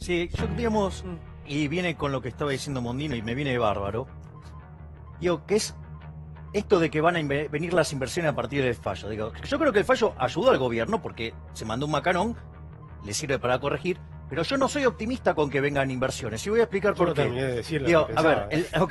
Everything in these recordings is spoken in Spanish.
Sí, yo digamos, y viene con lo que estaba diciendo Mondino y me viene bárbaro, digo, que es esto de que van a venir las inversiones a partir del fallo. Digo, yo creo que el fallo ayudó al gobierno porque se mandó un macanón, le sirve para corregir, pero yo no soy optimista con que vengan inversiones. Y voy a explicar por qué. Terminé de decir lo Digo, que a ver, pensaba.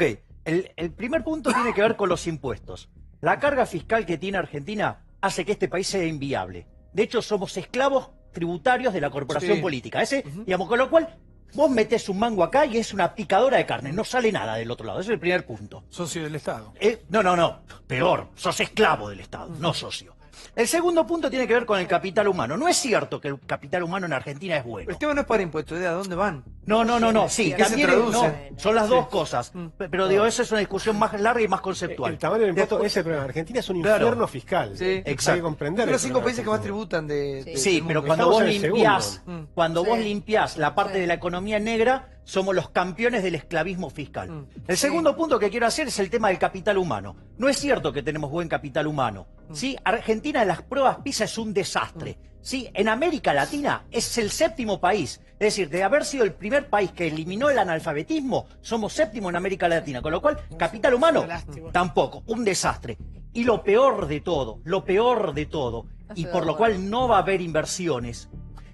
el primer punto tiene que ver con los impuestos. La carga fiscal que tiene Argentina hace que este país sea inviable. De hecho, somos esclavos tributarios de la corporación política. Digamos, con lo cual, vos metés un mango acá y es una picadora de carne, no sale nada del otro lado. Ese es el primer punto. Socio del Estado. No, peor, sos esclavo del Estado, no socio. El segundo punto tiene que ver con el capital humano. No es cierto que el capital humano en Argentina es bueno. El tema no es para impuestos, ¿de a dónde van? No, sí, ¿Qué se también traduce? son las dos cosas. Pero digo, eso es una discusión más larga y más conceptual. El tamaño del impuesto Después- es el problema. Argentina es un Claro. infierno fiscal. Sí. Hay Exacto. que comprender. Son los el 5 problema países que más argentino. tributan del Sí, mundo. pero cuando Estamos vos en el limpiás, segundo. cuando vos Sí. limpiás la parte Sí. de la economía negra, somos los campeones del esclavismo fiscal. El Sí. segundo punto que quiero hacer es el tema del capital humano. No es cierto que tenemos buen capital humano. ¿Sí? Argentina en las pruebas PISA es un desastre. ¿Sí? En América Latina es el séptimo país. Es decir, de haber sido el primer país que eliminó el analfabetismo, somos séptimo en América Latina. Con lo cual, capital humano, tampoco. Un desastre. Y lo peor de todo, y por lo cual no va a haber inversiones,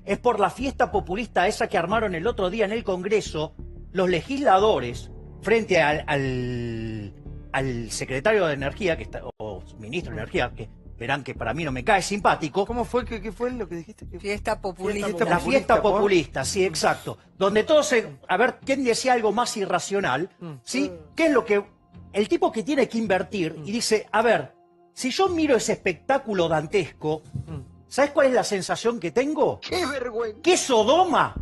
es por la fiesta populista esa que armaron el otro día en el Congreso los legisladores frente al secretario de Energía, o ministro de Energía, que verán que para mí no me cae simpático. ¿Cómo fue? ¿Qué fue lo que dijiste? Fiesta populista. La fiesta populista, sí, exacto. Donde todos a ver, ¿quién decía algo más irracional? ¿Sí? ¿Qué es lo que... El tipo que tiene que invertir y dice, a ver, si yo miro ese espectáculo dantesco, ¿sabes cuál es la sensación que tengo? ¡Qué vergüenza! Que Sodoma,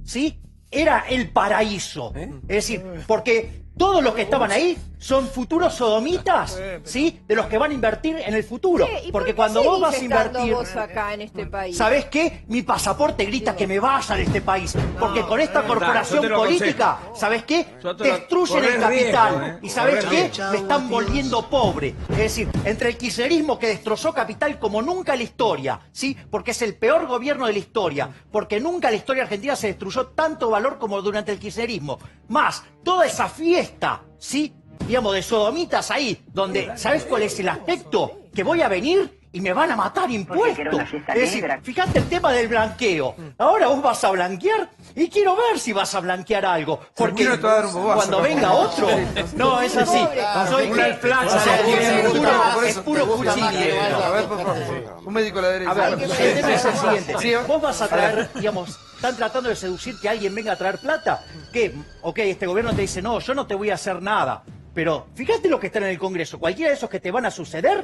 ¿sí? Era el paraíso. Es decir, porque todos los que estaban ahí son futuros sodomitas, ¿sí? De los que van a invertir en el futuro. Che, ¿y por Porque qué cuando vos vas a seguís estando invertir... vos acá en este país? ¿Sabés qué? Mi pasaporte grita que me vaya de este país. Porque con esta corporación yo te lo política, ¿sabés qué? Yo te lo- Destruyen el correr riesgo, capital. ¿Y sabés correr qué? riesgo. Me están volviendo pobre. Es decir, entre el kirchnerismo que destrozó capital como nunca en la historia, ¿sí? Porque es el peor gobierno de la historia. Porque nunca en la historia argentina se destruyó tanto valor como durante el kirchnerismo. Más, toda esa fiesta, ¿sí? Digamos, de sodomitas ahí, donde, ¿sabes cuál es el aspecto? Que voy a venir y me van a matar impuestos. Es decir, fíjate el tema del blanqueo. Ahora vos vas a blanquear y quiero ver si vas a blanquear algo. Porque Termino, te voy a dar un bobazo, cuando ¿no? venga otro... No, es así. Soy una inflación, es puro cuchillo. A ver, por favor. Un médico a la derecha. A ver, el tema es el siguiente. Sí, Vos vas a traer, digamos, están tratando de seducir que alguien venga a traer plata. Que, ok, este gobierno te dice, no, yo no te voy a hacer nada. Pero fíjate lo que está en el Congreso. Cualquiera de esos que te van a suceder,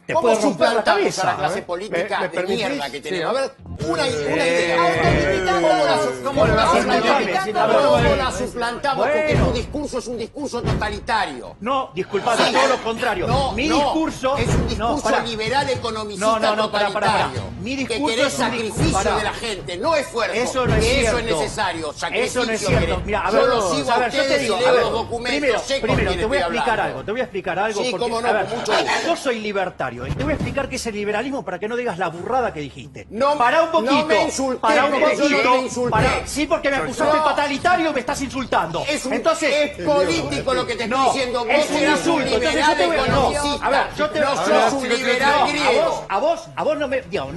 te ¿Cómo puede romper la suplantamos cabeza. a la clase política ¿Me de permitís? mierda que Sí, tenemos? A ver, una Autolimitando. ¿Cómo la Autolimitando. ¿Cómo la suplantamos? Porque Bueno. tu discurso es un discurso totalitario. No, disculpame, Sí. todo lo contrario. No, Mi no, discurso... es un no, discurso pará. liberal economicista Pará. totalitario. Mi que discurso querés es un sacrificio pará. de la gente, no esfuerzo. Eso no es que cierto. Eso es necesario. Eso no es Sacrificio cierto. querés. Mira, a yo ver, lo sigo a a ver, yo te ustedes digo, y a leo ver, los documentos. sé con primero, quién te voy a estoy explicar hablando. algo, te voy a explicar algo. Sí, porque, cómo no, a ver, con mucho gusto. yo soy libertario y te voy a explicar qué es el liberalismo para que no digas la burrada que dijiste. No, Para un poquito. no me insulté, para un porque yo poquito. no me insulté. Sí, porque me acusaste de No. totalitario y me estás insultando. Es político lo que te estoy diciendo. Vos es un eras un insulto. Entonces liberal yo te voy a... economicista. A ver, yo te No sos un liberal griego. A vos no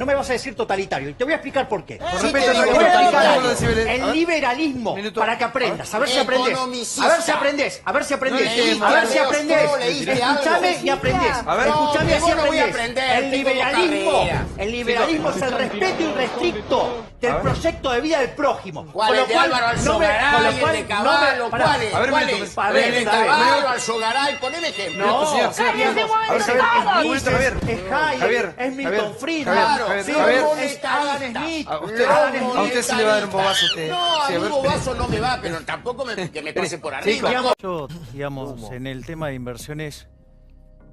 me vas a decir totalitario. Y te voy a explicar por qué. Sí, respeto, te digo, Te voy a explicar totalitario. algo. A El ver. liberalismo, Minuto. para que aprendas, a ver si aprendés. Economicista. A ver si aprendés, a ver si aprendés. No leíste, A ver si Leo, aprendés. solo leíste Escuchame algo. y aprendés. A ver. Escuchame No, y vos no voy a aprendés. aprender, El tengo liberalismo, carrera. el liberalismo es el respeto irrestricto del proyecto de vida del prójimo. ¿Cuál? Con lo ¿El de cual, Álvaro con Alzogaray, lo el cual de Caballo? pará. ¿Cuál es? A ver, ¿Cuál minuto, es? a ver, ¿El de a ver. Caballo, Alzogaray? Poneme ejemplo. No, Cállate, digamos, a ver, Javier, Javier, es un Nietzsche, Javier. es Hayek, Javier, es Milton Javier, Friedman, Javier, sí, Javier. es Adam Smith. A usted sí le va a dar un bobazo a usted. No, a Sí, mí a ver, bobazo no me va, pero tampoco que me pase por arriba. Yo, digamos, en el tema de inversiones,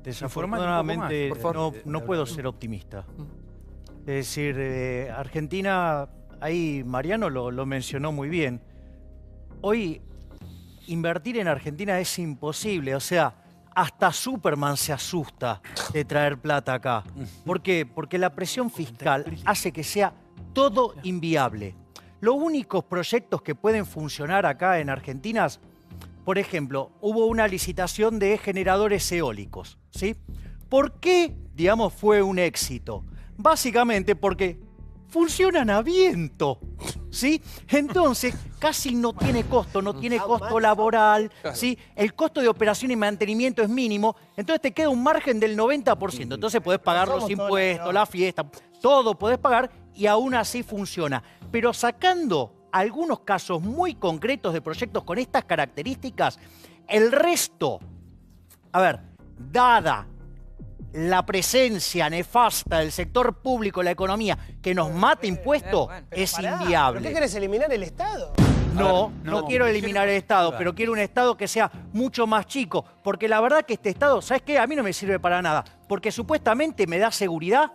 desafortunadamente Informate un poco más, por favor. no puedo ser optimista. Es decir, Argentina, ahí Mariano lo mencionó muy bien. Hoy invertir en Argentina es imposible, o sea, hasta Superman se asusta de traer plata acá. ¿Por qué? Porque la presión fiscal hace que sea todo inviable. Los únicos proyectos que pueden funcionar acá en Argentina, por ejemplo, hubo una licitación de generadores eólicos, ¿sí? ¿Por qué, digamos, fue un éxito? Básicamente porque funcionan a viento, ¿sí? Entonces, casi no tiene costo, no tiene costo laboral, ¿sí? El costo de operación y mantenimiento es mínimo, entonces te queda un margen del 90%. Entonces podés pagar los impuestos, la fiesta, todo podés pagar y aún así funciona. Pero sacando algunos casos muy concretos de proyectos con estas características, el resto, a ver, dada la presencia nefasta del sector público en la economía que nos mata impuestos, es inviable. ¿Pero qué querés, eliminar el Estado? No quiero eliminar el Estado, pero quiero un Estado que sea mucho más chico. Porque la verdad que este Estado, ¿sabes qué? A mí no me sirve para nada. Porque supuestamente me da seguridad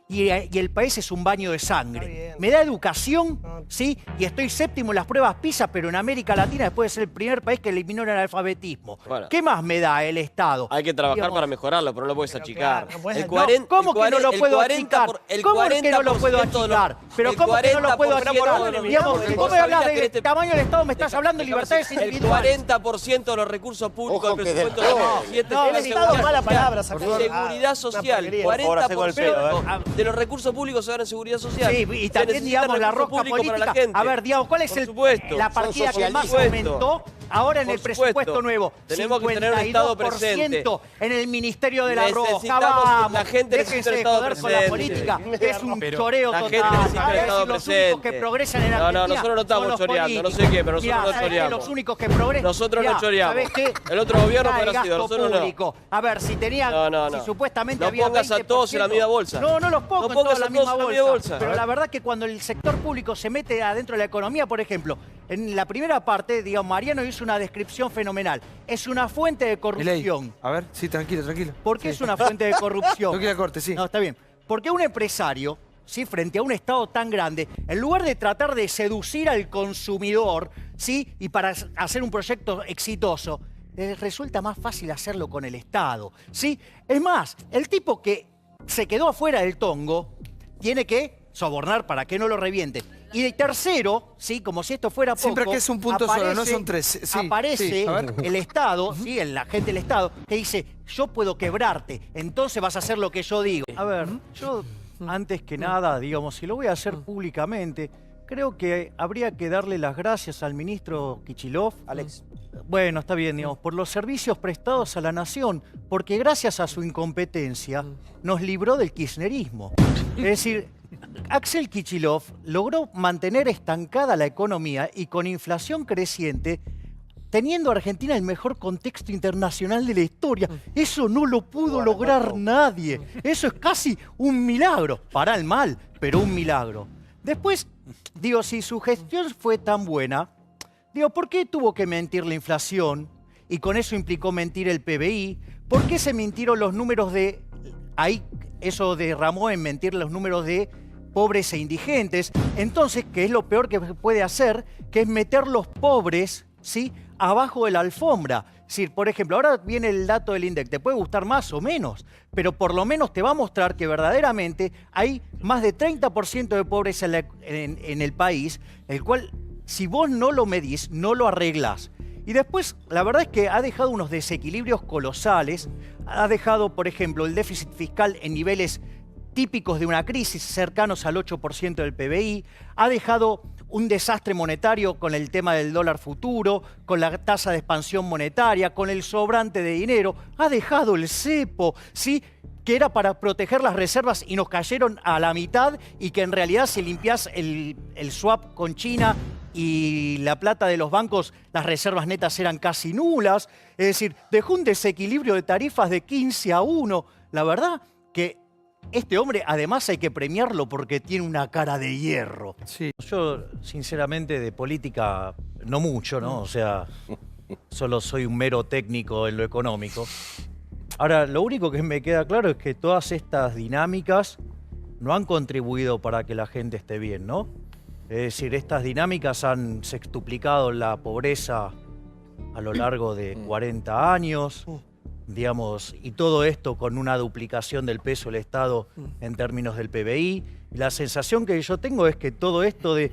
y el país es un baño de sangre. Me da educación, ¿sí? Y estoy séptimo en las pruebas PISA, pero en América Latina después de ser el primer país que eliminó el analfabetismo. Bueno. ¿Qué más me da el Estado? Hay que trabajar Digamos, para mejorarlo, pero no lo puedes achicar. claro, no puedes- ¿Cómo que no lo puedo achicar? ¿Cómo que no lo puedo achicar? Pero ¿cómo que no lo puedo achicar? Digamos, ¿cómo me hablas del tamaño del Estado? Me estás hablando de libertades El individuales. 40% de los recursos públicos Ojo del que presupuesto del de todo. 2017 No, tiene el Estado es seguridad mala social. palabra, sacó. Seguridad social. porquería. 40% de los recursos públicos se van en seguridad social. Sí, y también, digamos, la recursos rosca públicos para la política. gente. A ver, digamos, ¿cuál es Por supuesto. la partida Son que más socialistas. aumentó ahora en Por el presupuesto supuesto. nuevo? Tenemos que tener un Estado 52% en el Ministerio de la Rosca. Necesitamos- Vamos, la gente necesita déjense el de Estado joder con la presente. política. Es un Pero choreo la total. gente necesita A el ver Estado si los presente. únicos que progresan en No, Argentina nosotros no estamos son los choreando, no sé políticos. qué, pero nosotros Mirá, no ¿sabés qué? choreamos. Los únicos que progresan. Nosotros no choreamos. ¿Sabés qué? El otro gobierno Mirá, podrá el sido, gasto nosotros no. público. A ver, si tenía, No. si supuestamente No había pongas a 20%. todos en la misma bolsa. No los pongo No en pongas toda a la todos misma en la misma bolsa. Pero la verdad que cuando el sector público se mete adentro de la economía, por ejemplo, en la primera parte, digamos, Mariano hizo una descripción fenomenal. Es una fuente de Milei. corrupción. A ver, sí, tranquilo. ¿Por qué es una fuente de corrupción? No quiero corte, sí. No, está bien. Porque un empresario, ¿sí? Frente a un Estado tan grande, en lugar de tratar de seducir al consumidor, ¿sí? Y para hacer un proyecto exitoso, resulta más fácil hacerlo con el Estado, ¿sí? Es más, el tipo que se quedó afuera del tongo tiene que sobornar para que no lo revienten. Y de tercero, ¿sí? Como si esto fuera poco, Siempre que es un punto solo, no son tres. Sí, aparece sí, a ver. el Estado, ¿sí? El agente del Estado, que dice, yo puedo quebrarte, entonces vas a hacer lo que yo digo. A ver, yo, antes que nada, digamos, si lo voy a hacer públicamente, creo que habría que darle las gracias al ministro Kicillof. Alex. Bueno, está bien, digamos, por los servicios prestados a la nación, porque gracias a su incompetencia nos libró del kirchnerismo. Es decir, Axel Kicillof logró mantener estancada la economía y con inflación creciente, teniendo a Argentina el mejor contexto internacional de la historia. Eso no lo pudo lograr nadie. Eso es casi un milagro. Para el mal, pero un milagro. Después, digo, si su gestión fue tan buena, digo, ¿por qué tuvo que mentir la inflación? Y con eso implicó mentir el PBI. ¿Por qué se mintieron los números de... Ahí eso derramó en mentir los números de pobres e indigentes. Entonces, ¿qué es lo peor que puede hacer? Que es meter los pobres, ¿sí?, abajo de la alfombra. Es decir, por ejemplo, ahora viene el dato del INDEC, te puede gustar más o menos, pero por lo menos te va a mostrar que verdaderamente hay más de 30% de pobres en el país, el cual, si vos no lo medís, no lo arreglás. Y después, la verdad es que ha dejado unos desequilibrios colosales, ha dejado, por ejemplo, el déficit fiscal en niveles típicos de una crisis, cercanos al 8% del PBI, ha dejado un desastre monetario con el tema del dólar futuro, con la tasa de expansión monetaria, con el sobrante de dinero, ha dejado el cepo, ¿sí?, que era para proteger las reservas y nos cayeron a la mitad y que en realidad si limpiás el swap con China y la plata de los bancos, las reservas netas eran casi nulas. Es decir, dejó un desequilibrio de tarifas de 15-1. La verdad que este hombre, además, hay que premiarlo porque tiene una cara de hierro. Sí. Yo, sinceramente, de política no mucho, ¿no? O sea, solo soy un mero técnico en lo económico. Ahora, lo único que me queda claro es que todas estas dinámicas no han contribuido para que la gente esté bien, ¿no? Es decir, estas dinámicas han sextuplicado la pobreza a lo largo de 40 años, digamos, y todo esto con una duplicación del peso del Estado en términos del PBI. Y la sensación que yo tengo es que todo esto de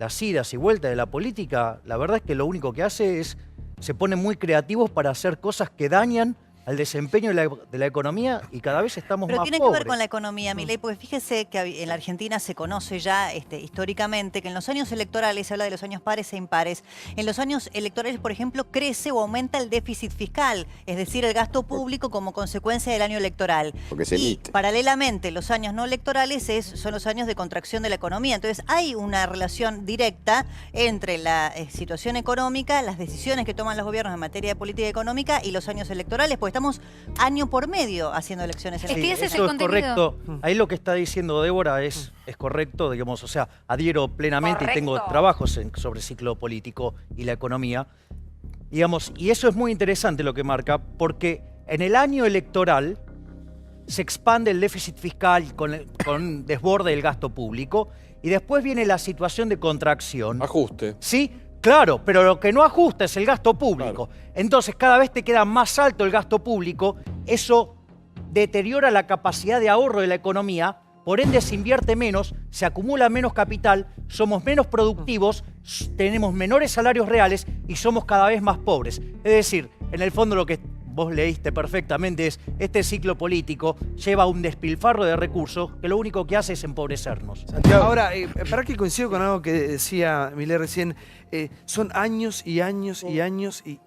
las idas y vueltas de la política, la verdad es que lo único que hace es, se ponen muy creativos para hacer cosas que dañan al desempeño de la economía y cada vez estamos Pero más tiene pobres. que ver con la economía, Milei, porque fíjese que en la Argentina se conoce ya históricamente que en los años electorales, se habla de los años pares e impares, en los años electorales, por ejemplo, crece o aumenta el déficit fiscal, es decir, el gasto público como consecuencia del año electoral. Porque se y emite. paralelamente, los años no electorales son los años de contracción de la economía. Entonces, hay una relación directa entre la situación económica, las decisiones que toman los gobiernos en materia de política económica y los años electorales, porque estamos año por medio haciendo elecciones. Es que ese es el Eso es contenido. correcto. Ahí lo que está diciendo Débora es correcto, digamos, o sea, adhiero plenamente y tengo trabajos sobre ciclo político y la economía. Digamos, y eso es muy interesante lo que marca, porque en el año electoral se expande el déficit fiscal con desborde del gasto público y después viene la situación de contracción. Ajuste. ¿Sí? Claro, pero lo que no ajusta es el gasto público. Claro. Entonces, cada vez te queda más alto el gasto público, eso deteriora la capacidad de ahorro de la economía, por ende se invierte menos, se acumula menos capital, somos menos productivos, tenemos menores salarios reales y somos cada vez más pobres. Es decir, en el fondo lo que vos leíste perfectamente es este ciclo político lleva a un despilfarro de recursos que lo único que hace es empobrecernos. Ahora, para que coincido con algo que decía Milei recién, son años y años y años y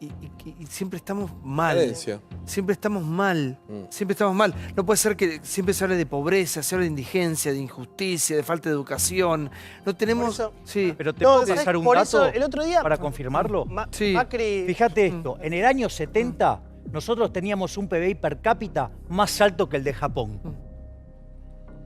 siempre estamos mal. Carencia. Siempre estamos mal. Siempre estamos mal. No puede ser que siempre se hable de pobreza, se hable de indigencia, de injusticia, de falta de educación. No tenemos... Sí. Pero te No, puedo ¿sabes? pasar un Por dato eso, el otro día- para confirmarlo. Sí. Macri... Fíjate esto, en el año 70 nosotros teníamos un PBI per cápita más alto que el de Japón.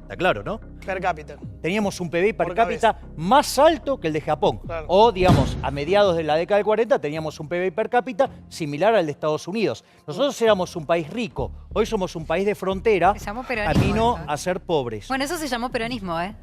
Está claro, ¿no? Per cápita. Teníamos un PBI per Por cápita más alto que el de Japón. Claro. O, digamos, a mediados de la década del 40 teníamos un PBI per cápita similar al de Estados Unidos. Nosotros éramos un país rico, hoy somos un país de frontera, Se llamó peronismo camino eso. a ser pobres. Bueno, eso se llamó peronismo, ¿eh?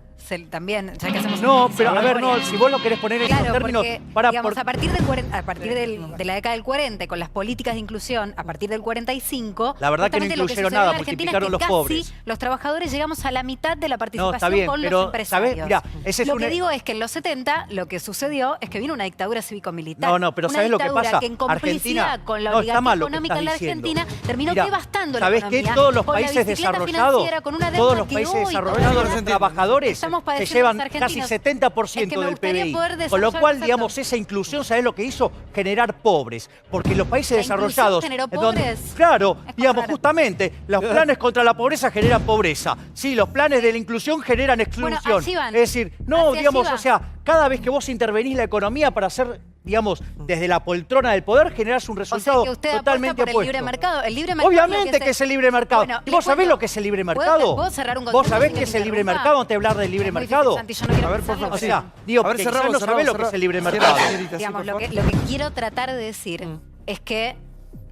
También, ya que hacemos No, un pero a ver, memoria. no, si vos lo querés poner en esos Claro, términos... porque, digamos, a partir de la década del 40, con las políticas de inclusión, a partir del 45... La verdad que no justamente lo incluyeron sucedió en nada, la Argentina multiplicaron es que los casi pobres. los trabajadores llegamos a la mitad de la participación está bien, con pero, los empresarios. ¿sabés? Mirá, ese es lo un- que digo es que en los 70 lo que sucedió es que vino una dictadura cívico-militar. No, pero una ¿sabés lo que dictadura pasa? que en complicidad Argentina, con la no, está oligarquía mal lo que económica estás en la diciendo. Argentina terminó Mirá, devastando la ¿sabés economía. que todos los con la países bicicleta desarrollados, financiera, con una deuda todos los que países hoy desarrollados, todavía los trabajadores estamos se padeciendo llevan los casi argentinos? 70% Es que me del gustaría PBI. poder Con lo desarrollar, cual, exacto. digamos, esa inclusión, ¿sabés lo que hizo? Generar pobres. Porque los países ¿La desarrollados... inclusión generó donde- pobres? claro, Es digamos, raro. justamente, los planes contra la pobreza generan pobreza. Sí, los planes de la inclusión generan exclusión. Bueno, allí van. Es decir, no, Hacia digamos, allí va. o sea, cada vez que vos intervenís la economía para hacer, digamos, desde la poltrona del poder, generás un O sea resultado que usted totalmente apuesta por opuesto. el libre mercado. El libre mercado Obviamente que es el libre mercado. Bueno, ¿Y le vos sabés cuento- lo que es el libre ¿Puedo- mercado? puedo cerrar un ¿Vos concepto sabés sin qué que es me el libre interrumpa? mercado antes de hablar del libre Es muy mercado? difícil, Santi, yo no quiero A ver, pensarlo, por favor, O pero- sea, digo, A ver, que cerramos, quizás no sabés lo que cerramos. es el libre Cierra, mercado. señorita, sí, Digamos, por lo que favor. quiero tratar de decir es que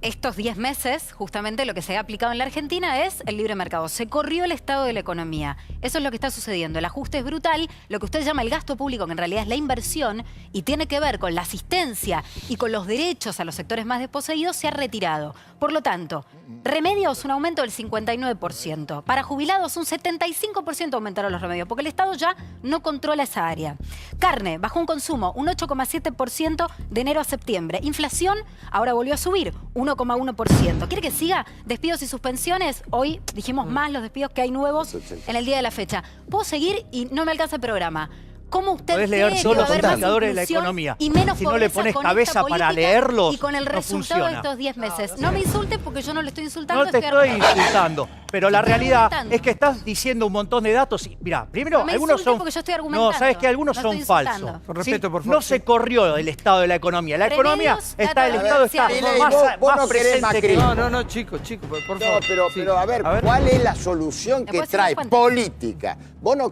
estos 10 meses, justamente lo que se ha aplicado en la Argentina es el libre mercado. Se corrió el estado de la economía. Eso es lo que está sucediendo. El ajuste es brutal. Lo que usted llama el gasto público, que en realidad es la inversión y tiene que ver con la asistencia y con los derechos a los sectores más desposeídos, se ha retirado. Por lo tanto, remedios, un aumento del 59%. Para jubilados, un 75% aumentaron los remedios, porque el Estado ya no controla esa área. Carne, bajó un consumo, un 8,7% de enero a septiembre. Inflación, ahora volvió a subir, 1,1%. ¿Quiere que siga? Despidos y suspensiones. Hoy dijimos más los despidos que hay nuevos en el día de la fecha. ¿Puedo seguir? Y no me alcanza el programa. ¿Cómo usted Podés cree leer que todos va a los haber más indicadores de la inclusión economía. y menos Si no le pobreza pones con cabeza esta para política leerlos, y con el no resultado de funciona. estos 10 meses? No me insulte porque yo no le estoy insultando. No te estoy insultando, pero la Estoy realidad argumentando. es que estás diciendo un montón de datos. Y, mirá, primero, No me algunos insulte son... porque yo estoy argumentando. No, sabes que algunos No son estoy falsos. insultando. Con respeto, ¿Sí? por favor, No se corrió el estado de la economía. La economía Remedios, está, el datos Estado está evidenciales. más, Milei, vos más no querés presente que... macrismo. No, chicos, por No, favor. pero Sí. a ver, ¿cuál es la solución que Después trae se nos cuenta. política? Vos no,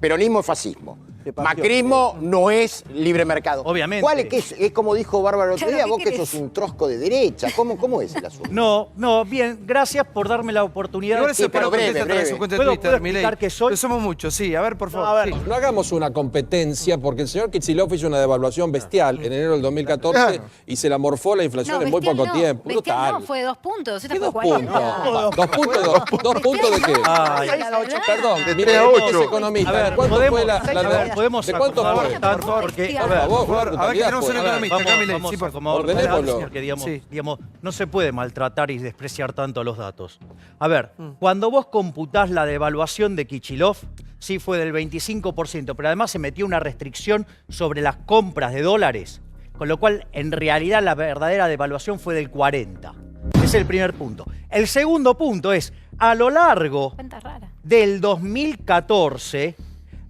peronismo es fascismo. Macrismo no es libre mercado. Obviamente. ¿Cuál es como dijo Bárbara el otro Claro, día, ¿qué vos que querés? sos un trosco de derecha? ¿Cómo es el asunto? No, bien, gracias por darme la oportunidad. Igual se pero espero que breve, conteste a través de breve. su cuenta de ¿Puedo Twitter, explicar Milei. que soy? Pero somos muchos, sí. A ver, por favor. a ver. sí. No hagamos una competencia porque el señor Kicillof hizo una devaluación bestial en enero del 2014 y se la morfó la inflación en muy bestial poco no. tiempo. Bestial Brutal. no, fue de 2 puntos. Esta ¿Qué fue 2 puntos? 40. 2 puntos, dos puntos de qué? Ay, La verdad. Perdón, mire, a vos que 8. es economista. A ver, ¿Cuánto podemos- fue la a ver, podemos ¿De cuánto acomodar fue? tanto? Por Porque, Por a ver, favor, por favor, a ver, que tenemos un economista, Camila, vamos sí, a por acomodar ordenémoslo. porque Sí. digamos, no se puede maltratar y despreciar tanto los datos. A ver, cuando vos computás la devaluación de Kicillof, sí fue del 25%, pero además se metió una restricción sobre las compras de dólares, con lo cual en realidad la verdadera devaluación fue del 40%. Ese es el primer punto. El segundo punto es, a lo largo Cuenta rara. del 2014,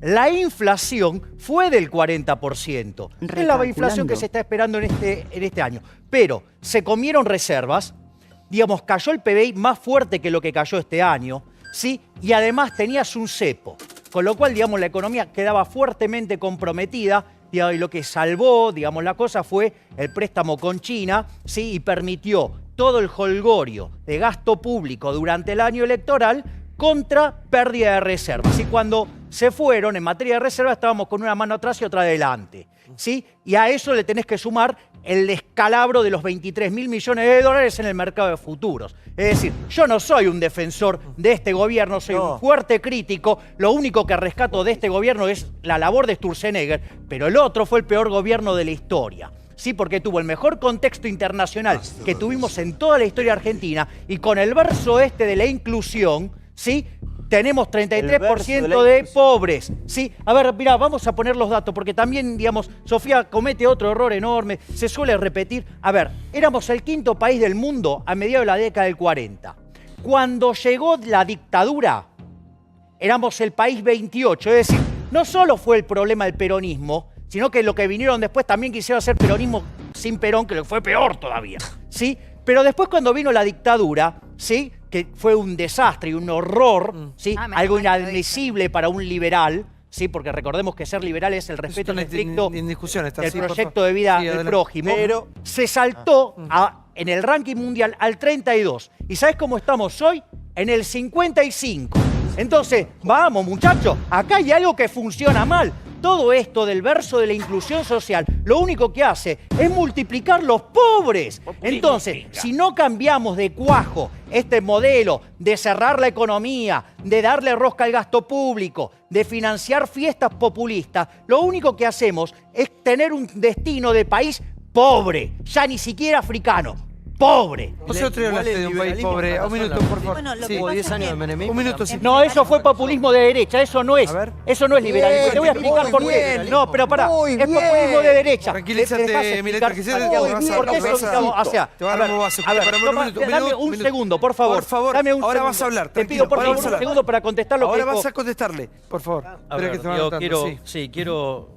la inflación fue del 40%. Es la inflación que se está esperando en este año. Pero se comieron reservas, digamos, cayó el PBI más fuerte que lo que cayó este año, ¿sí? Y además tenías un cepo, con lo cual, digamos, la economía quedaba fuertemente comprometida, y lo que salvó, digamos, la cosa fue el préstamo con China, ¿sí? Y permitió todo el jolgorio de gasto público durante el año electoral contra pérdida de reservas. Y cuando se fueron en materia de reservas estábamos con una mano atrás y otra adelante, ¿sí? Y a eso le tenés que sumar el descalabro de los 23.000 millones de dólares en el mercado de futuros. Es decir, yo no soy un defensor de este gobierno, soy un fuerte crítico. Lo único que rescato de este gobierno es la labor de Sturzenegger, pero el otro fue el peor gobierno de la historia. Sí, porque tuvo el mejor contexto internacional que tuvimos en toda la historia argentina, y con el verso este de la inclusión, ¿sí? Tenemos 33% de pobres, ¿sí? A ver, mirá, vamos a poner los datos, porque también, digamos, Sofía comete otro error enorme, se suele repetir. A ver, éramos el 5º país del mundo a mediados de la década del 40. Cuando llegó la dictadura, éramos el país 28, es decir, no solo fue el problema del peronismo, sino que lo que vinieron después también quisieron hacer peronismo sin Perón, que fue peor todavía, ¿sí? Pero después cuando vino la dictadura, ¿sí? Que fue un desastre y un horror, ¿sí? Algo inadmisible para un liberal, ¿sí? Porque recordemos que ser liberal es el respeto estricto del proyecto de vida del prójimo, pero se saltó en el ranking mundial al 32. ¿Y sabes cómo estamos hoy? En el 55. Entonces, vamos muchachos, acá hay algo que funciona mal. Todo esto del verso de la inclusión social, lo único que hace es multiplicar los pobres. Entonces, si no cambiamos de cuajo este modelo de cerrar la economía, de darle rosca al gasto público, de financiar fiestas populistas, lo único que hacemos es tener un destino de país pobre, ya ni siquiera africano. Pobre. Vos otro día hablaste de un país pobre. Un minuto, por favor. Bueno, lo Sí. que pasa es que- Un minuto, sí. No, eso fue populismo de derecha, eso no es. A ver. Eso no es liberalismo. Bien, Te voy a explicar muy por qué. bien. No, pero pará, Muy es bien. populismo de derecha. Tranquilízate, ¿Me dejás explicar, Milei, tranquilízate, Santiago? te vas a- ¿Por qué te eso, vas a- digamos, o sea, te vas a dar un bobazo. a ver, Para un toma, minuto, dame un minuto. segundo, por favor. Por favor, Dame un ahora segundo. vas a hablar, Te tranquilo, pido, por ahora favor, vas a un hablar. segundo para contestar lo que Ahora dijo. vas a contestarle, por favor. A Espera ver, que te van yo anotando, quiero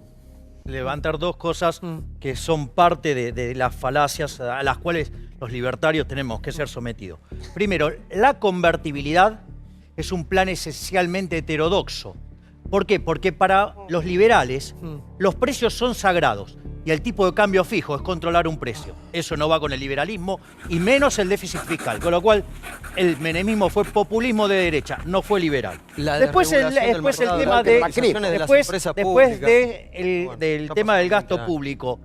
levantar dos cosas que son parte de las falacias a las cuales los libertarios tenemos que ser sometidos. Primero, la convertibilidad es un plan esencialmente heterodoxo. ¿Por qué? Porque para los liberales los precios son sagrados y el tipo de cambio fijo es controlar un precio. Eso no va con el liberalismo y menos el déficit fiscal. Con lo cual, el menemismo fue populismo de derecha, no fue liberal. Después el tema del tema del gasto público.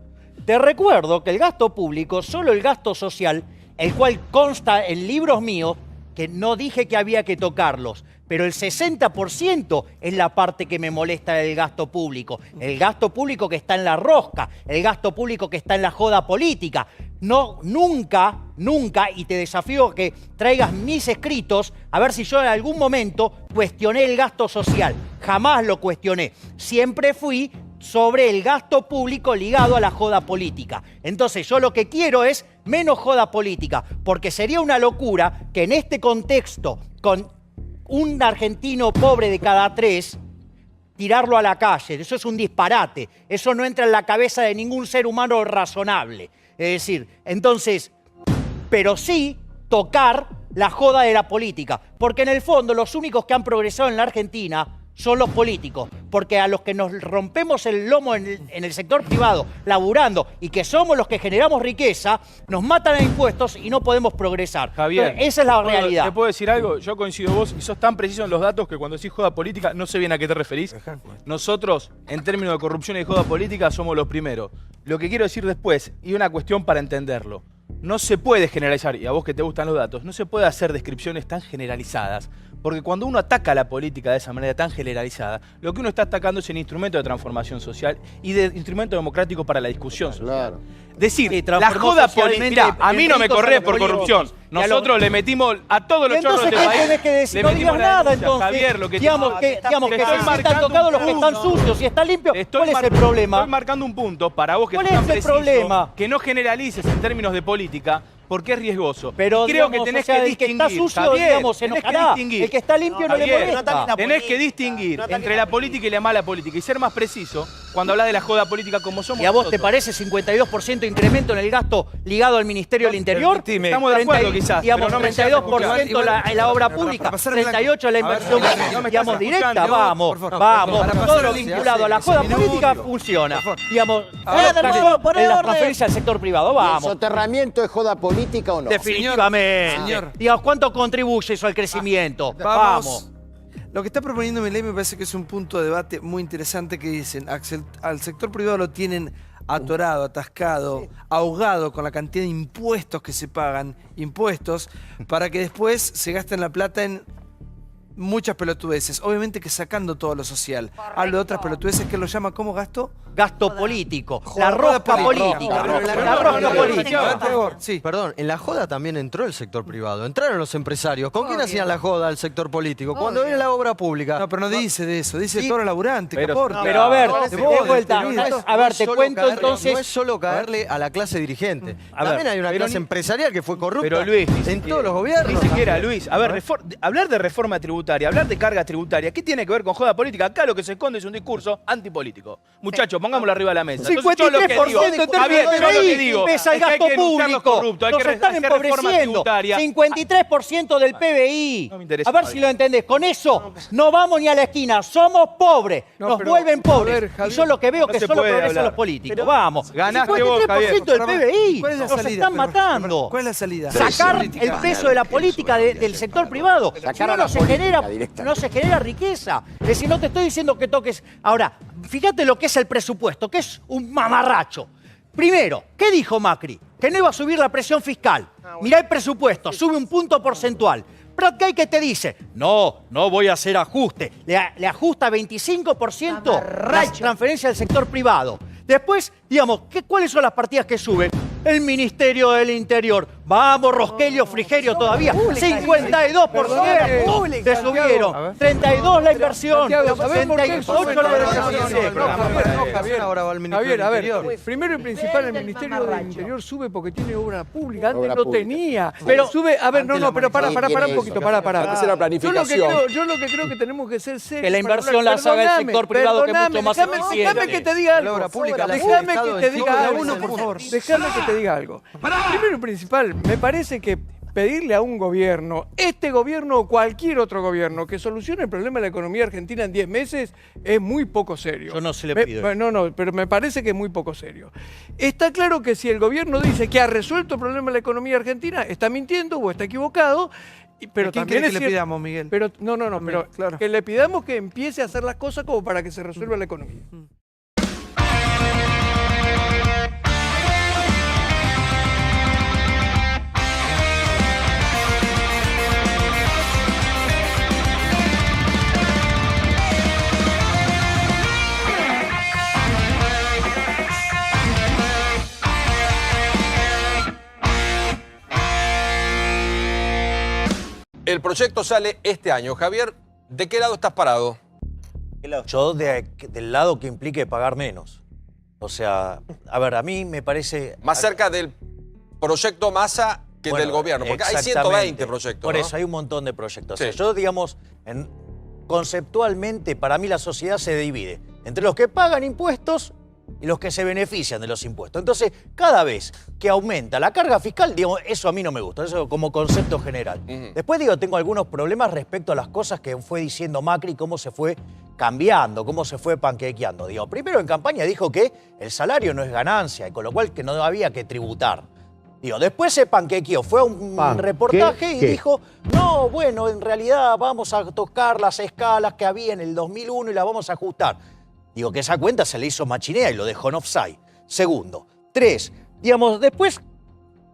Te recuerdo que el gasto público, solo el gasto social, el cual consta en libros míos, que no dije que había que tocarlos, pero el 60% es la parte que me molesta del gasto público. El gasto público que está en la rosca, el gasto público que está en la joda política. No, nunca, y te desafío a que traigas mis escritos a ver si yo en algún momento cuestioné el gasto social. Jamás lo cuestioné. Siempre fui sobre el gasto público ligado a la joda política. Entonces yo lo que quiero es menos joda política, porque sería una locura que en este contexto, con un argentino pobre de cada 3, tirarlo a la calle. Eso es un disparate. Eso no entra en la cabeza de ningún ser humano razonable. Es decir, entonces, pero sí tocar la joda de la política. Porque en el fondo los únicos que han progresado en la Argentina son los políticos, porque a los que nos rompemos el lomo en el sector privado, laburando, y que somos los que generamos riqueza, nos matan a impuestos y no podemos progresar. Javier, entonces, esa es la realidad. ¿Te puedo decir algo? Yo coincido vos y sos tan preciso en los datos que cuando decís joda política no sé bien a qué te referís. Nosotros, en términos de corrupción y joda política, somos los primeros. Lo que quiero decir después, y una cuestión para entenderlo. no se puede generalizar, y a vos que te gustan los datos, no se puede hacer descripciones tan generalizadas, porque cuando uno ataca la política de esa manera tan generalizada, lo que uno está atacando es el instrumento de transformación social y de instrumento democrático para la discusión social. Decir, Sí, la transformó joda socialmente política, a mí no me en ricos corre a por los corrupción. ricos. Nosotros le metimos a todos los chorros Entonces, del ¿qué país. tenés que decir? le No metimos digas la nada, denuncia. entonces. Javier, lo que digamos que te si estoy están marcando tocados los un que están punto. sucios y está limpio, ¿cuál es el problema? Estoy marcando un punto para vos que ¿Cuál sos tan es el preciso, problema? que no generalices en términos de política, porque es riesgoso. Pero creo digamos, que tenés o sea, que el que distinguir. está sucio, Javier, digamos, se tenés que enojará. distinguir. El que está limpio no le Javier, molesta. Tenés que distinguir entre la política y la mala política y ser más preciso cuando hablas de la joda política como somos ¿Y a vos te nosotros. parece 52% incremento en el gasto ligado al Ministerio del Interior? Estamos de acuerdo, quizás, Digamos, pero no me 32% en la obra pública, 38% en la inversión, digamos, directa. Vamos, todo lo vinculado a la joda política funciona. Digamos, en la transferencia al sector privado, ¿El vamos. soterramiento es joda política o no? Definitivamente. Señor. Digamos, ¿cuánto contribuye eso al crecimiento? Vamos. Lo que está proponiendo Milei me parece que es un punto de debate muy interesante que dicen, al sector privado lo tienen atorado, atascado, ahogado con la cantidad de impuestos que se pagan, para que después se gasten la plata en muchas pelotudeces. Obviamente que sacando todo lo social. Hablo de otras pelotudeces que lo llama ¿cómo gasto? Gasto político. Joda La rosca política. política. Pero La rosca política. Sí. Perdón, en la joda también entró el sector privado, entraron los empresarios. ¿Con quién hacían la joda al sector político? Cuando viene la obra pública. No, pero no dice de eso, dice todo lo laburante, que Pero- aporta. Pero a ver, No, de vuelta. A ver, te cuento entonces. No es solo caerle a la clase dirigente. A También ver, hay una pero clase empresarial que fue corrupta Pero Luis, ni en siquiera- todos los gobiernos. Ni siquiera, Luis. A ver, hablar de reforma tributaria, hablar de carga tributaria, ¿qué tiene que ver con joda política? Acá lo que se esconde es un discurso antipolítico. Muchachos, pongámoslo arriba de la mesa. Entonces, yo lo que digo, 53% en Javier, términos yo lo que de digo PBI pesa el es que hay gasto que denunciar los público. corruptos, hay Nos que están hacer reforma empobreciendo. tributaria. 53% del PBI. No me interesa, A ver Javier. si lo entendés. Con eso no vamos ni a la esquina. Somos pobres. No, Nos pero, vuelven a pobres. ver, Javier, y yo lo que veo no que se solo puede progresan hablar. los políticos. Vamos. Ganaste vos, 53% del PBI. ¿Cuál es la Nos salida? están Pero, matando. ¿cuál es la salida? Sacar el peso de la política del sector privado. Si Sacar no, a la no se política genera, directamente. no se genera riqueza. Es decir, no te estoy diciendo que toques. Ahora, fíjate lo que es el presupuesto, que es un mamarracho. Primero, ¿qué dijo Macri? Que no iba a subir la presión fiscal. Mirá el presupuesto, sube un punto porcentual. Brad Gay, ¿qué te dice? No voy a hacer ajuste. Le ajusta 25% la transferencia del sector privado. Después, digamos, ¿cuáles son las partidas que suben? El Ministerio del Interior. Vamos, Rosquelio, Frigerio todavía. 52% te subieron. 32 la inversión. Santiago, ¿sabés por qué 38 la inversión. Javier, ahora va al Ministerio Javier, a del ver, Interior. primero y principal, el Ministerio del Interior sube porque tiene obra pública. Antes Obra no pública. tenía. Pero- Sube, a ver, no, pero para tiene un eso. poquito, para. Antes era planificación. Yo lo que creo que tenemos que ser serios. Que la inversión la haga el sector privado, que es mucho más eficiente. Déjame que te diga algo. La obra pública la hace Déjame el que Estado te en diga todo algo, el por mundo. favor. Déjame que te diga algo. Primero y principal, me parece que pedirle a un gobierno, este gobierno o cualquier otro gobierno, que solucione el problema de la economía argentina en 10 meses es muy poco serio. Yo no se le pido eso. No, pero me parece que es muy poco serio. Está claro que si el gobierno dice que ha resuelto el problema de la economía argentina, está mintiendo o está equivocado. Pero ¿Quién también quiere es que le cierto- pidamos, Miguel? Pero, no, pero claro. que le pidamos que empiece a hacer las cosas como para que se resuelva la economía. El proyecto sale este año. Javier, ¿de qué lado estás parado? Yo del lado que implique pagar menos. O sea, a ver, a mí me parece... Más cerca del proyecto Massa que Bueno, del gobierno, porque hay exactamente. 120 proyectos. Por ¿no? eso hay un montón de proyectos. Sí. O sea, yo, digamos, conceptualmente, para mí la sociedad se divide entre los que pagan impuestos y los que se benefician de los impuestos. Entonces, cada vez que aumenta la carga fiscal, digamos, eso a mí no me gusta, eso como concepto general. Después, digo, tengo algunos problemas respecto a las cosas que fue diciendo Macri, cómo se fue cambiando, cómo se fue panquequeando. Digo, primero en campaña dijo que el salario no es ganancia, y con lo cual que no había que tributar. Digo, después se panquequeó, fue a un reportaje y dijo, no, bueno, en realidad vamos a tocar las escalas que había en el 2001 y las vamos a ajustar. Digo, que esa cuenta se le hizo machinea y lo dejó en offside. Segundo. 3, digamos, después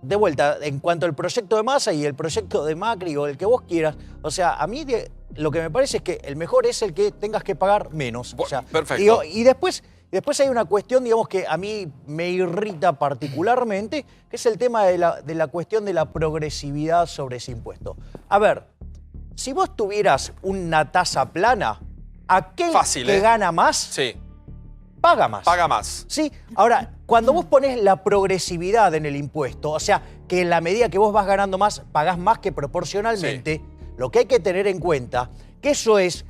de vuelta, en cuanto al proyecto de Massa y el proyecto de Macri o el que vos quieras, o sea, a mí lo que me parece es que el mejor es el que tengas que pagar menos. O sea, perfecto. Y después hay una cuestión, digamos, que a mí me irrita particularmente, que es el tema de la cuestión de la progresividad sobre ese impuesto. A ver, si vos tuvieras una tasa plana, aquel que gana más, paga más. Paga más. Sí. Ahora, cuando vos ponés la progresividad en el impuesto, o sea, que en la medida que vos vas ganando más, pagás más que proporcionalmente, lo que hay que tener en cuenta, que eso es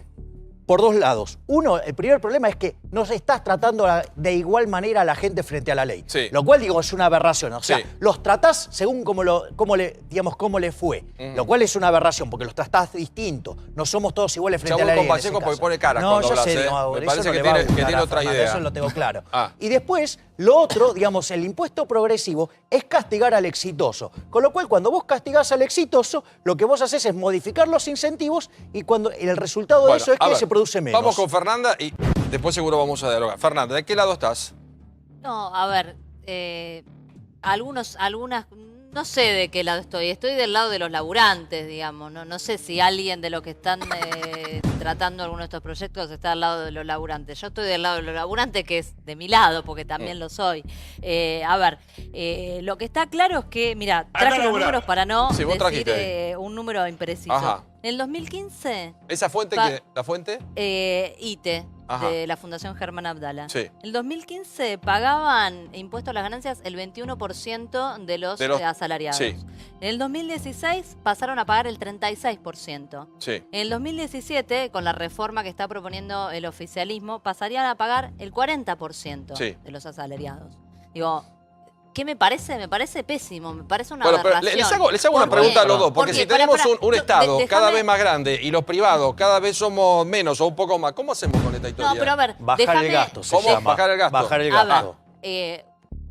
por dos lados. Uno, el primer problema es que no estás tratando de igual manera a la gente frente a la ley. Lo cual, digo, es una aberración. O sea, los tratás según cómo le fue. Lo cual es una aberración, porque los tratás distinto. No somos todos iguales frente a la ley. Con Pacheco porque pone cara no, cuando yo hablas, sé, Me parece que tiene otra idea. Eso lo tengo claro. Y después, lo otro, digamos, el impuesto progresivo es castigar al exitoso. Con lo cual, cuando vos castigás al exitoso, lo que vos haces es modificar los incentivos y cuando el resultado de eso es que se produce menos. Vamos con Fernanda y después seguro vamos a dialogar. Fernanda, ¿de qué lado estás? No, a ver, algunas, no sé de qué lado estoy. Estoy del lado de los laburantes, digamos. No sé si alguien de los que están tratando alguno de estos proyectos está al lado de los laburantes. Yo estoy del lado de los laburantes, que es de mi lado, porque también lo soy. A ver, lo que está claro es que, mira, traje los números para no decir un número impreciso. Ajá. En el 2015... ¿Esa fuente? ¿La fuente? ITE, de la Fundación Germán Abdala. Sí. En el 2015 pagaban impuestos a las ganancias el 21% de los asalariados. Sí. En el 2016 pasaron a pagar el 36%. Sí. En el 2017, con la reforma que está proponiendo el oficialismo, pasarían a pagar el 40% de los asalariados. Digo, ¿qué me parece? Me parece pésimo, me parece una aberración. Les hago una pregunta a los dos, porque si tenemos un Estado cada vez más grande y los privados cada vez somos menos o un poco más, ¿cómo hacemos con esta historia? No, pero a ver, bajar el gasto. ¿Cómo bajar el gasto? Bajar el gasto. A ver,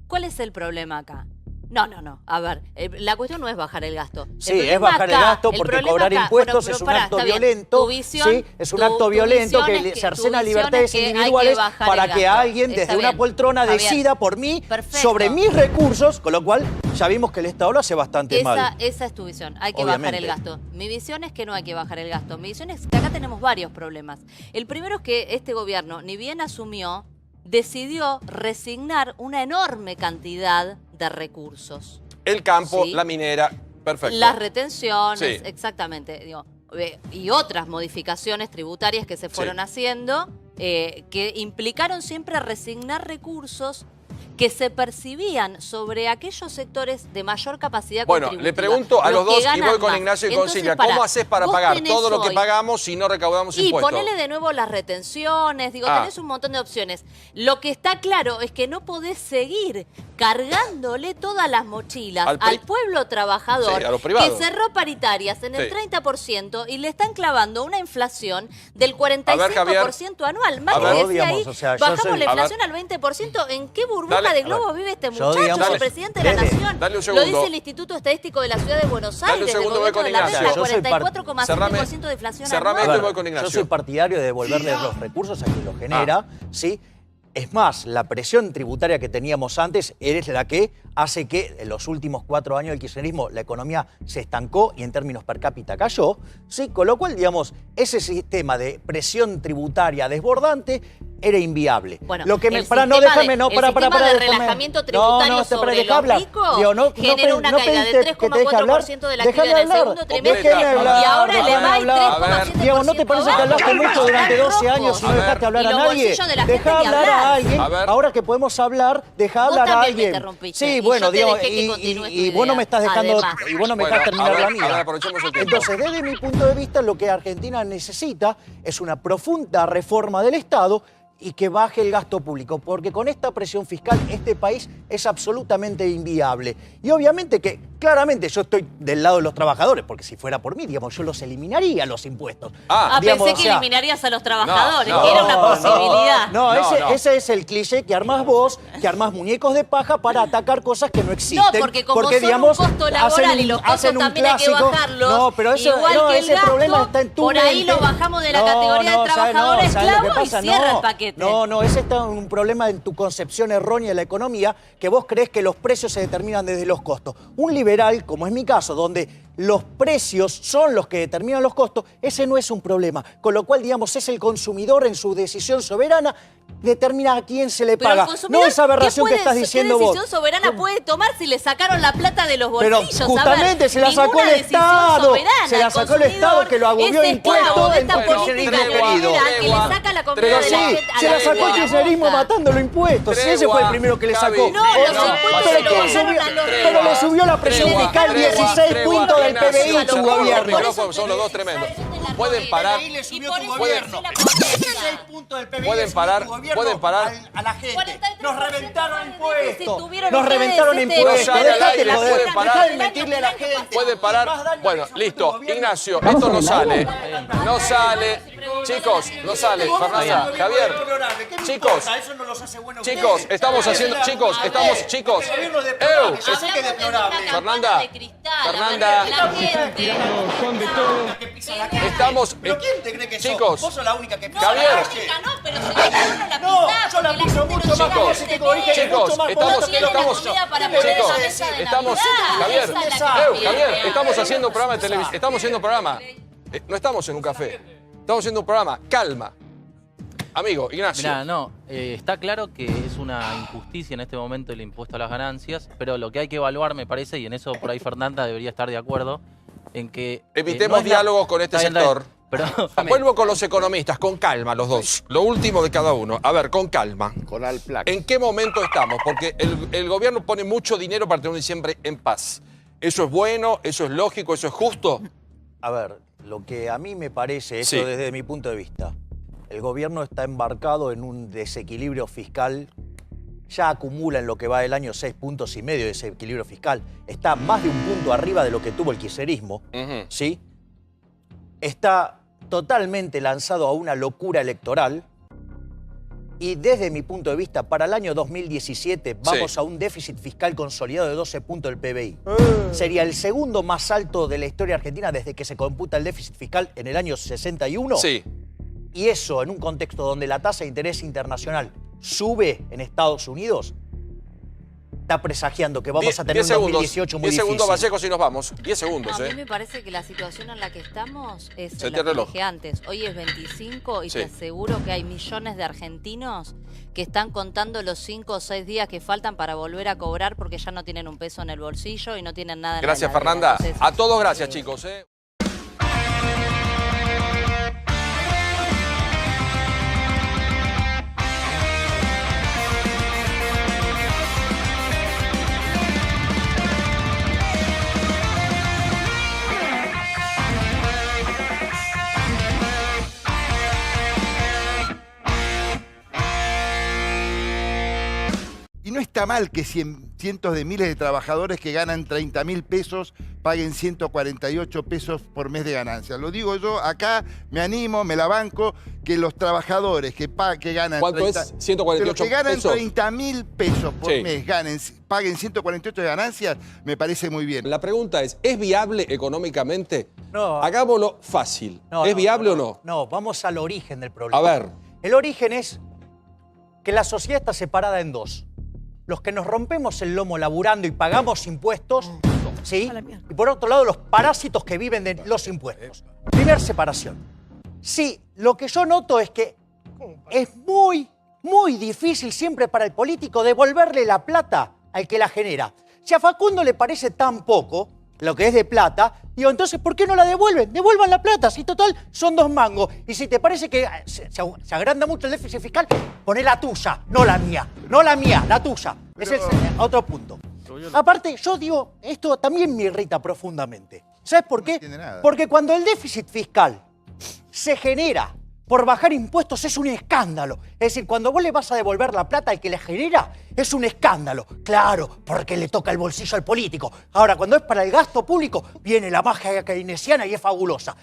¿cuál es el problema acá? No. A ver, la cuestión no es bajar el gasto. Sí, es bajar el gasto porque cobrar impuestos es un acto violento. Sí, es un acto violento que cercena libertades individuales para que alguien desde una poltrona decida por mí sobre mis recursos, con lo cual ya vimos que el Estado lo hace bastante mal. Esa es tu visión, hay que bajar el gasto. Mi visión es que no hay que bajar el gasto. Mi visión es que acá tenemos varios problemas. El primero es que este gobierno, ni bien asumió, decidió resignar una enorme cantidad de recursos. El campo, la minera, perfecto. Las retenciones, exactamente. Digo, y otras modificaciones tributarias que se fueron haciendo, que implicaron siempre resignar recursos que se percibían sobre aquellos sectores de mayor capacidad contributiva. Le pregunto a los dos y voy con Ignacio y con Silvia. ¿Cómo haces para pagar todo lo que pagamos si no recaudamos impuestos? Y ponele de nuevo las retenciones, tenés un montón de opciones. Lo que está claro es que no podés seguir cargándole todas las mochilas al pueblo trabajador que cerró paritarias en el 30% y le están clavando una inflación del 45% anual. Más que decía ahí, bajamos la inflación al 20%. ¿En qué burbuja de globo vive este muchacho? Es presidente de la Nación. Lo dice el Instituto Estadístico de la Ciudad de Buenos Aires. Dale un segundo, voy con Ignacio. 44,7% de inflación anual. Yo soy partidario de devolverle los recursos a quien los genera, ¿sí? Es más, la presión tributaria que teníamos antes es la que hace que en los últimos 4 años del kirchnerismo la economía se estancó y en términos per cápita cayó, ¿sí? Con lo cual, digamos, ese sistema de presión tributaria desbordante era inviable. Bueno, lo que el sistema de relajamiento tributario sobre los ricos generó una caída de 3,4% de la actividad en el segundo trimestre y ahora el EMAI 3,7%. Diego, ¿no te parece que hablaste mucho durante 12 años y no dejaste hablar a nadie? Dejá hablar a alguien. Ahora que podemos hablar, dejá hablar a alguien. Sí, bueno, digamos, y vos no me estás dejando, y vos no me dejás terminar la mía. Entonces, desde mi punto de vista, lo que Argentina necesita es una profunda reforma del Estado y que baje el gasto público, porque con esta presión fiscal este país es absolutamente inviable. Y obviamente que, claramente, yo estoy del lado de los trabajadores, porque si fuera por mí, digamos, yo los eliminaría los impuestos. Digamos, pensé que eliminarías a los trabajadores, que era una posibilidad. Ese es el cliché que armás vos, que armás muñecos de paja para atacar cosas que no existen. No, porque como son digamos, un costo laboral y los costos también hay que bajarlos, no, pero eso, igual que el ese gasto, problema está en tu por ahí lo bajamos de la categoría de trabajador esclavo y cierra el paquete. paquete. No, ese está un problema en tu concepción errónea de la economía, que vos crees que los precios se determinan desde los costos. Un liberal, como es mi caso, donde los precios son los que determinan los costos, ese no es un problema. Con lo cual, digamos, es el consumidor en su decisión soberana determina a quién se le paga. No esa aberración que estás diciendo vos. ¿Qué decisión soberana puede tomar si le sacaron la plata de los bolsillos? Pero justamente se la sacó el Estado. Se la sacó el Estado que lo agobió de impuestos en kirchnerismo querido. Que le saca la comida Pero de sí, la gente. se la sacó el kirchnerismo matando los impuestos. Sí, ese fue el primero que le sacó. No, los impuestos se lo bajaron a los Pero le subió la presión fiscal 16 puntos del PBI su gobierno. Son los dos tremendos. Pueden parar. Pueden parar. A la gente. Nos reventaron impuestos. Nos reventaron impuestos. Pueden parar. de mentirle a la gente. Pueden parar. Bueno, listo. Ignacio, esto no sale. No sale. Chicos, no sale. Fernanda, Javier. Chicos, estamos haciendo. Chicos. Fernanda. Estamos. ¿Pero quién te cree que chicos, sos? Vos sos la única que pisa Javier. la calle. No, pero si la No, yo la piso mucho más que vos y te corrige mucho más barato que lo tuyo. Javier, estamos haciendo un programa de televisión. Estamos haciendo un programa. No estamos en un café. Estamos haciendo un programa. Calma. Amigo, Ignacio. Mirá, no, está claro que es una injusticia en este momento el impuesto a las ganancias, pero lo que hay que evaluar, me parece, y en eso por ahí Fernanda debería estar de acuerdo, en que... Evitemos diálogos con este sector. Pero, vuelvo con los economistas, con calma los dos. Lo último de cada uno. A ver, con calma. Con Alplac. ¿En qué momento estamos? Porque el gobierno pone mucho dinero para tener un diciembre en paz. ¿Eso es bueno? ¿Eso es lógico? ¿Eso es justo? A ver, lo que a mí me parece, esto desde mi punto de vista, el gobierno está embarcado en un desequilibrio fiscal, ya acumula en lo que va del año 6,5 puntos de desequilibrio fiscal, está más de un punto arriba de lo que tuvo el kirchnerismo, ¿sí? Está totalmente lanzado a una locura electoral y desde mi punto de vista, para el año 2017 vamos a un déficit fiscal consolidado de 12 puntos del PBI. Sería el segundo más alto de la historia argentina desde que se computa el déficit fiscal en el año 61. Sí. Y eso en un contexto donde la tasa de interés internacional sube en Estados Unidos, está presagiando que vamos a tener un 2018 muy 10 segundos, difícil. Vallejo, y nos vamos. 10 segundos, A mí me parece que la situación en la que estamos es Se la te reloj. que dije antes. Hoy es 25 y te aseguro que hay millones de argentinos que están contando los 5 o 6 días que faltan para volver a cobrar porque ya no tienen un peso en el bolsillo y no tienen nada en la Gracias, heladera. Fernanda. Entonces, A todos gracias, chicos. Y no está mal que cientos de miles de trabajadores que ganan 30.000 pesos paguen 148 pesos por mes de ganancia. Lo digo yo, acá me animo, me la banco, que los trabajadores que ganan... ¿Cuánto es 148 los que ganan pesos? 30.000 pesos por mes, paguen 148 de ganancias, me parece muy bien. La pregunta es viable económicamente? No. Hagámoslo fácil. ¿Es viable o no? No, vamos al origen del problema. A ver. El origen es que la sociedad está separada en dos. Los que nos rompemos el lomo laburando y pagamos impuestos, ¿sí? Y por otro lado, los parásitos que viven de los impuestos. Primera separación. Sí, lo que yo noto es que es muy difícil siempre para el político devolverle la plata al que la genera. Si a Facundo le parece tan poco lo que es de plata, digo, entonces, ¿por qué no la devuelven? Devuelvan la plata, si total son 2 mangos. Y si te parece que se agranda mucho el déficit fiscal, poné la tuya, no la mía. No la mía, la tuya. Ese es otro punto. Aparte, yo digo, esto también me irrita profundamente. ¿Sabes por qué? Porque cuando el déficit fiscal se genera por bajar impuestos es un escándalo. Es decir, cuando vos le vas a devolver la plata al que la genera, es un escándalo. Claro, porque le toca el bolsillo al político. Ahora, cuando es para el gasto público, viene la magia keynesiana y es fabulosa.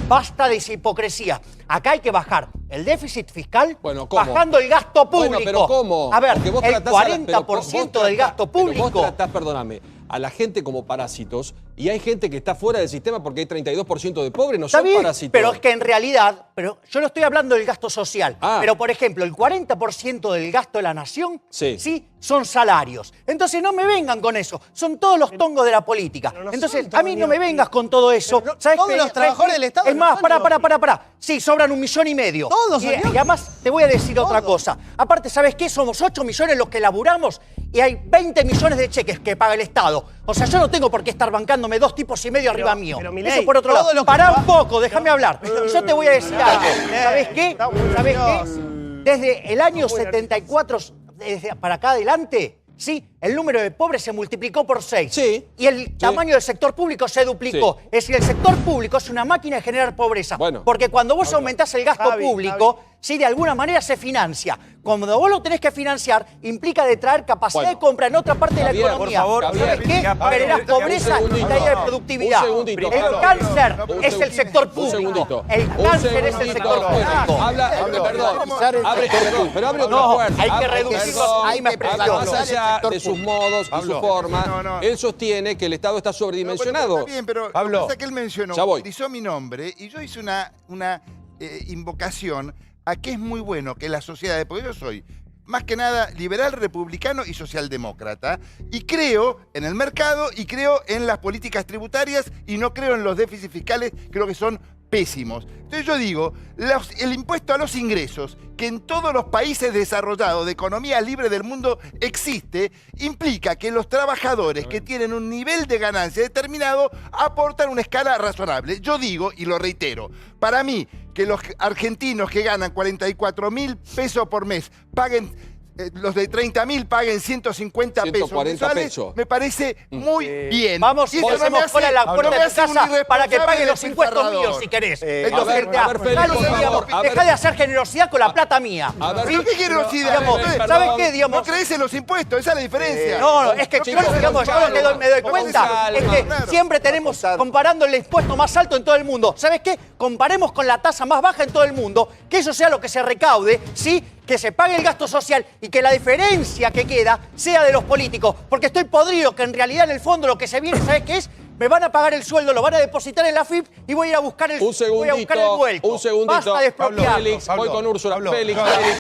Basta de esa hipocresía. Acá hay que bajar el déficit fiscal bajando el gasto público. Bueno, pero ¿cómo? A ver, Porque vos el tratás 40% del gasto público. Pero vos tratás, perdóname, a la gente como parásitos y hay gente que está fuera del sistema porque hay 32% de pobres, no Está son bien, parásitos. pero es que en realidad, yo no estoy hablando del gasto social, pero por ejemplo, el 40% del gasto de la nación, sí, son salarios. Entonces no me vengan con eso, son todos los tongos de la política. Entonces a mí no me vengas con todo eso. ¿Sabes todos qué? los trabajadores del Estado Es no más, son pará. Sí, sobran 1,5 millones. Todos, y señor. además te voy a decir otra cosa. Aparte, ¿sabes qué? Somos 8 millones los que laburamos y hay 20 millones de cheques que paga el Estado. O sea, yo no tengo por qué estar bancándome 2,5 tipos arriba mío. Milei, Eso por otro lado. todos los que Pará un poco, déjame hablar. Yo te voy a decir algo. ¿Sabes qué? ¿Sabes qué? Desde el año 74 para acá adelante, sí, el número de pobres se multiplicó por 6. Sí. Y el tamaño del sector público se duplicó. Sí. Es decir, el sector público es una máquina de generar pobreza. Bueno. Porque cuando vos aumentás el gasto público, sí, de alguna manera se financia. Cuando vos lo tenés que financiar, implica de traer capacidad de compra en otra parte de la Javier, economía. por favor, ¿Sabes qué? Generás pobreza y caída de productividad. Un segundito, El Pablo. cáncer Un es el sector público. Un segundito. El cáncer es el sector público. Pero abre otra No, puerta. hay que reducirlo. Ahí me Más allá de sus modos y su forma, él sostiene que el Estado está sobredimensionado. Está bien, pero Pablo, pasa que él mencionó, ya voy. utilizó mi nombre y yo hice una invocación a que es muy bueno que la sociedad, porque yo soy más que nada liberal, republicano y socialdemócrata, y creo en el mercado y creo en las políticas tributarias y no creo en los déficits fiscales, creo que son pésimos. Entonces yo digo, el impuesto a los ingresos, que en todos los países desarrollados de economía libre del mundo existe, implica que los trabajadores que tienen un nivel de ganancia determinado aportan una escala razonable. Yo digo, y lo reitero, para mí, que los argentinos que ganan 44.000 pesos por mes paguen, los de 30.000 paguen 150 pesos 140 mensuales, pesos. me parece muy bien. Vamos, Y eso ponemos fuera la puerta de tu casa para que paguen los impuestos despilfarrador. míos si querés. a ver, Félix, por favor, a ver. Dejá de hacer generosidad con la plata mía. A ver, ¿Pero qué generosidad? Digamos, Perdón, ¿sabes qué? Digamos, no crees en los impuestos, esa es la diferencia. no, es que Chicos, yo, digamos, yo lo que me doy cuenta es que Claro. siempre tenemos, comparando el impuesto más alto en todo el mundo. ¿Sabes qué? Comparemos con la tasa más baja en todo el mundo, que eso sea lo que se recaude, ¿sí? Que se pague el gasto social y que la diferencia que queda sea de los políticos. Porque estoy podrido que en realidad en el fondo lo que se viene, ¿sabes qué es? Me van a pagar el sueldo, lo van a depositar en la FIP y voy a ir a buscar el, Un segundito, voy a buscar el vuelto. un segundito. Basta de expropiarnos. Félix, voy con Úrsula. Pablo. Félix, No, Félix.